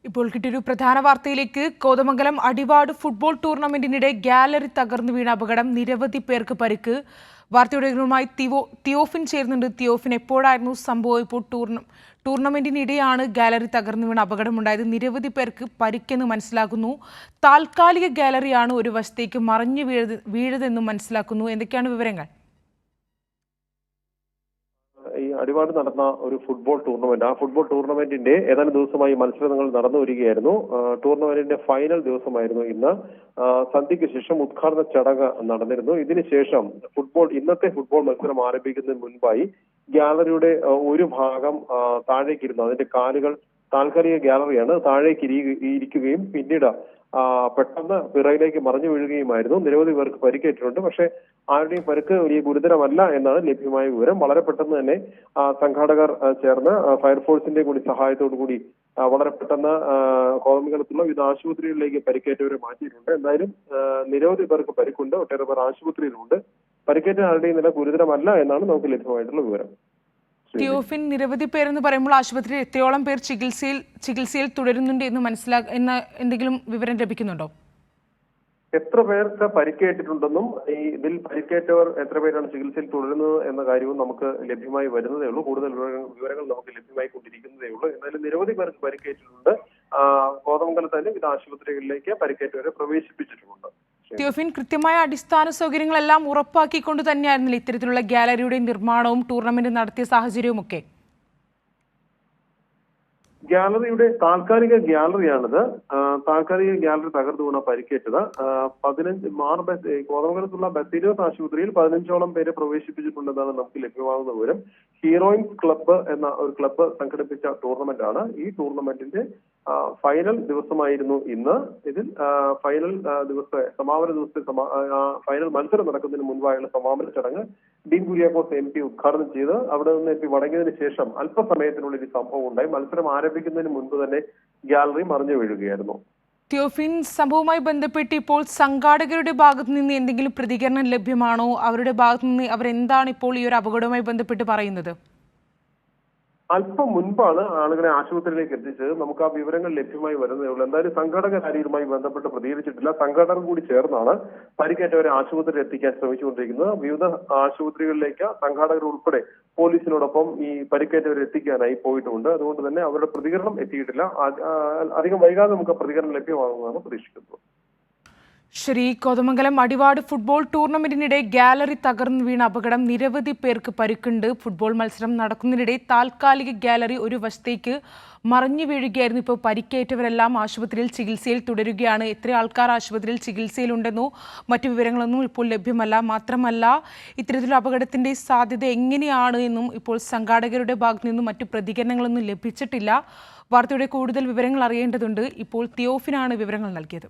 ഇപ്പോൾ കിട്ടിയൊരു പ്രധാന വാർത്തയിലേക്ക്. കോതമംഗലം അടിവാട് ഫുട്ബോൾ ടൂർണമെന്റിനിടെ ഗാലറി തകർന്നു വീണ അപകടം, നിരവധി പേർക്ക് പരിക്ക്. വാർത്തയുടെ വിവരങ്ങളുമായി തിയോഫിൻ ചേരുന്നുണ്ട്. തിയോഫിൻ, എപ്പോഴായിരുന്നു സംഭവം? ഇപ്പോൾ ടൂർണമെന്റിനിടെയാണ് ഗാലറി തകർന്നു വീണ അപകടമുണ്ടായത്. നിരവധി പേർക്ക് പരിക്കെന്ന് മനസ്സിലാക്കുന്നു. താൽക്കാലിക ഗാലറിയാണ് ഒരു വശത്തേക്ക് മറിഞ്ഞു വീഴതെന്നും മനസ്സിലാക്കുന്നു. എന്തൊക്കെയാണ് വിവരങ്ങൾ? ഈ അടിവാട് നടന്ന ഒരു ഫുട്ബോൾ ടൂർണമെന്റ്, ആ ഫുട്ബോൾ ടൂർണമെന്റിന്റെ ഏതാനും ദിവസമായി മത്സരങ്ങൾ നടന്നു വരികയായിരുന്നു. ടൂർണമെന്റിന്റെ ഫൈനൽ ദിവസമായിരുന്നു ഇന്ന്. സന്ധ്യയ്ക്ക് ശേഷം ഉദ്ഘാടന ചടങ്ങ് നടന്നിരുന്നു. ഇതിനുശേഷം ഇന്നത്തെ ഫുട്ബോൾ മത്സരം ആരംഭിക്കുന്നതിന് മുൻപായി ഗാലറിയുടെ ഒരു ഭാഗം താഴേക്കിരുന്നു. അതിന്റെ കാലുകൾ താൽക്കാലിക ഗാലറിയാണ്, താഴേക്ക് ഇരിക്കുകയും പിന്നീട് പെട്ടെന്ന് പിറയിലേക്ക് മറിഞ്ഞു വീഴുകയുമായിരുന്നു. നിരവധി പേർക്ക് പരിക്കേറ്റിട്ടുണ്ട്. പക്ഷേ ആരുടെയും പരിക്ക് വലിയ ഗുരുതരമല്ല എന്നാണ് ലഭ്യമായ വിവരം. വളരെ പെട്ടെന്ന് തന്നെ സംഘാടകർ ചേർന്ന് ഫയർഫോഴ്സിന്റെ കൂടി സഹായത്തോടു കൂടി വളരെ പെട്ടെന്ന് കോതമംഗലത്തുള്ള വിവിധ ആശുപത്രികളിലേക്ക് പരിക്കേറ്റവരെ മാറ്റിയിട്ടുണ്ട്. എന്തായാലും നിരവധി പേർക്ക് പരിക്കുണ്ട്, ഒട്ടേറെ പേർ ആശുപത്രിയിലുണ്ട്. പരിക്കേറ്റ ആരുടെയും നില ഗുരുതരമല്ല എന്നാണ് നമുക്ക് ലഭ്യമായിട്ടുള്ള വിവരം. തിയോഫിൻ, നിരവധി പേരെന്ന് പറയുമ്പോൾ ആശുപത്രിയിൽ എത്രയോളം പേർ ചികിത്സയിൽ തുടരുന്നുണ്ട് എന്ന് എന്തെങ്കിലും വിവരം ലഭിക്കുന്നുണ്ടോ? എത്ര പേർക്ക് പരിക്കേറ്റിട്ടുണ്ടെന്നും ഇതിൽ പരിക്കേറ്റവർ എത്ര പേരാണ് ചികിത്സയിൽ തുടരുന്നത് എന്ന കാര്യവും നമുക്ക് ലഭ്യമായി വരുന്നതേ ഉള്ളൂ. കൂടുതൽ വിവരങ്ങൾ നമുക്ക് ലഭ്യമായി കൊണ്ടിരിക്കുന്നതേ ഉള്ളൂ. എന്നാലും നിരവധി പേർക്ക് പരിക്കേറ്റിട്ടുണ്ട്. കോതമംഗലത്ത് തന്നെ വിവിധ ആശുപത്രികളിലേക്ക് പരിക്കേറ്റവരെ പ്രവേശിപ്പിച്ചിട്ടുമുണ്ട്. തിയോഫിൻ, കൃത്യമായ അടിസ്ഥാന സൗകര്യങ്ങളെല്ലാം ഉറപ്പാക്കിക്കൊണ്ട് തന്നെയായിരുന്നില്ല ഇത്തരത്തിലുള്ള ഗാലറിയുടെ നിർമ്മാണവും ടൂർണമെന്റ് നടത്തിയ സാഹചര്യവും ഒക്കെ? ഗാലറിയുടെ താൽക്കാലിക ഗാലറിയാണിത്. താൽക്കാലിക ഗാലറി തകർന്നു വീണ പരിക്കേറ്റത്. 15 കോതമംഗലത്തുള്ള ബത്തീരിയോസ് ആശുപത്രിയിൽ 15ഓളം പേരെ പ്രവേശിപ്പിച്ചിട്ടുണ്ടെന്നാണ് നമുക്ക് ലഭ്യമാകുന്ന വിവരം. ഹീറോയിൻസ് ക്ലബ്ബ് എന്ന ഒരു ക്ലബ്ബ് സംഘടിപ്പിച്ച ടൂർണമെന്റ് ആണ്. ഈ ടൂർണമെന്റിന്റെ ഫൈനൽ ദിവസമായിരുന്നു ഇന്ന്. ഇതിൽ ഫൈനൽ സമാപന ദിവസത്തെ ഫൈനൽ മത്സരം നടക്കുന്നതിന് മുൻപായുള്ള സമാപന ചടങ്ങ് ഡീൻ കുര്യാക്കോസ് MP ഉദ്ഘാടനം ചെയ്ത് അവിടെ നിന്ന് MP മടങ്ങിയതിനു ശേഷം അല്പസമയത്തിനുള്ളിൽ ഈ സംഭവം ഉണ്ടായി. മത്സരം ആരംഭിക്കുന്നതിന് മുൻപ് തന്നെ ഗാലറി മറിഞ്ഞു വീഴുകയായിരുന്നു. തിയോഫിൻ, സംഭവവുമായി ബന്ധപ്പെട്ട് ഇപ്പോൾ സംഘാടകരുടെ ഭാഗത്തു നിന്ന് എന്തെങ്കിലും പ്രതികരണം ലഭ്യമാണോ? അവരുടെ ഭാഗത്തു നിന്ന് അവരെന്താണ് ഇപ്പോൾ ഈ ഒരു അപകടവുമായി ബന്ധപ്പെട്ട് പറയുന്നത്? അല്പം മുൻപാണ് ആളുകളെ ആശുപത്രിയിലേക്ക് എത്തിച്ചത്. നമുക്ക് ആ വിവരങ്ങൾ ലഭ്യമായി വരുന്നതേ ഉള്ളൂ. എന്തായാലും സംഘാടകർ ആരുമായി ബന്ധപ്പെട്ട് പ്രതികരിച്ചിട്ടില്ല. സംഘാടകർ കൂടി ചേർന്നാണ് പരിക്കേറ്റവരെ ആശുപത്രിയിൽ എത്തിക്കാൻ ശ്രമിച്ചുകൊണ്ടിരിക്കുന്നത്. വിവിധ ആശുപത്രികളിലേക്ക് സംഘാടകർ ഉൾപ്പെടെ പോലീസിനോടൊപ്പം ഈ പരിക്കേറ്റവരെ എത്തിക്കാനായി പോയിട്ടുമുണ്ട്. അതുകൊണ്ട് തന്നെ അവരുടെ പ്രതികരണം എത്തിയിട്ടില്ല. അധികം വൈകാതെ നമുക്ക് പ്രതികരണം ലഭ്യമാകുമെന്നാണ് പ്രതീക്ഷിക്കുന്നത്. ശരി. കോതമംഗലം അടിവാട് ഫുട്ബോൾ ടൂർണമെന്റിനിടെ ഗാലറി തകർന്നു വീണ അപകടം, നിരവധി പേർക്ക് പരിക്കുണ്ട്. ഫുട്ബോൾ മത്സരം നടക്കുന്നതിനിടെ താൽക്കാലിക ഗാലറി ഒരു വശത്തേക്ക് മറിഞ്ഞു വീഴുകയായിരുന്നു. ഇപ്പോൾ പരിക്കേറ്റവരെല്ലാം ആശുപത്രിയിൽ ചികിത്സയിൽ തുടരുകയാണ്. എത്ര ആൾക്കാർ ആശുപത്രിയിൽ ചികിത്സയിലുണ്ടെന്നോ മറ്റു വിവരങ്ങളൊന്നും ഇപ്പോൾ ലഭ്യമല്ല. മാത്രമല്ല, ഇത്തരത്തിലുള്ള അപകടത്തിന്റെ സാധ്യത എങ്ങനെയാണ് എന്നും ഇപ്പോൾ സംഘാടകരുടെ ഭാഗത്തു നിന്നും മറ്റു പ്രതികരണങ്ങളൊന്നും ലഭിച്ചിട്ടില്ല. വാർത്തയുടെ കൂടുതൽ വിവരങ്ങൾ അറിയേണ്ടതുണ്ട്. ഇപ്പോൾ തിയോഫിനാണ് വിവരങ്ങൾ നൽകിയത്.